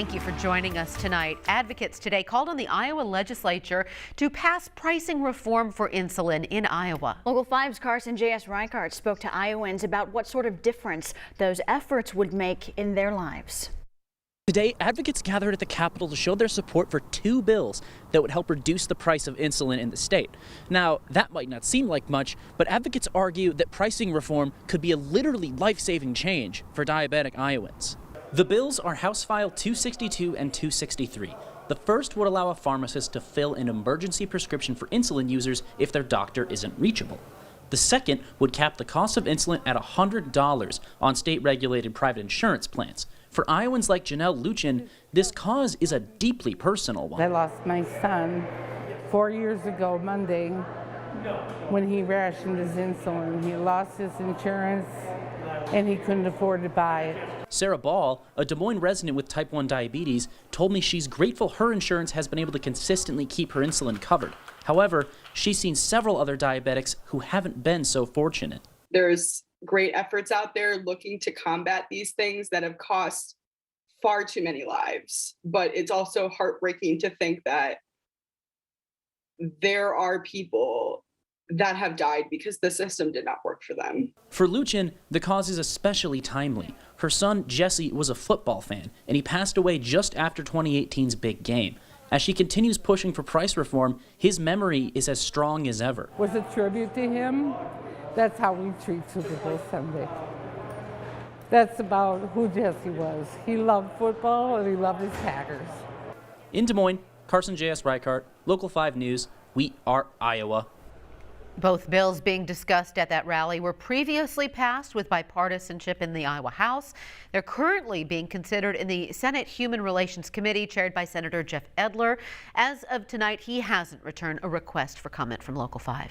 Thank you for joining us tonight. Advocates today called on the Iowa legislature to pass pricing reform for insulin in Iowa. Local 5's Carson J.S. Reichart spoke to Iowans about what sort of difference those efforts would make in their lives. Today, advocates gathered at the Capitol to show their support for two bills that would help reduce the price of insulin in the state. Now, that might not seem like much, but advocates argue that pricing reform could be a literally life-saving change for diabetic Iowans. The bills are House File 262 and 263. The first would allow a pharmacist to fill an emergency prescription for insulin users if their doctor isn't reachable. The second would cap the cost of insulin at $100 on state-regulated private insurance plans. For Iowans like Janelle Luchin, this cause is a deeply personal one. I lost my son 4 years ago Monday when he rationed his insulin. He lost his insurance and he couldn't afford to buy it. Sarah Ball, a Des Moines resident with type 1 diabetes, told me she's grateful her insurance has been able to consistently keep her insulin covered. However, she's seen several other diabetics who haven't been so fortunate. There's great efforts out there looking to combat these things that have cost far too many lives. But it's also heartbreaking to think that there are people that have died because the system did not work for them. For Luchin, the cause is especially timely. Her son, Jesse, was a football fan, and he passed away just after 2018's big game. As she continues pushing for price reform, his memory is as strong as ever. Was a tribute to him. That's how we treat Super Bowl Sunday. That's about who Jesse was. He loved football and he loved his Packers. In Des Moines, Carson J.S. Reichart, Local 5 News. We are Iowa. Both bills being discussed at that rally were previously passed with bipartisanship in the Iowa House. They're currently being considered in the Senate Human Relations Committee chaired by Senator Jeff Edler. As of tonight, he hasn't returned a request for comment from Local 5.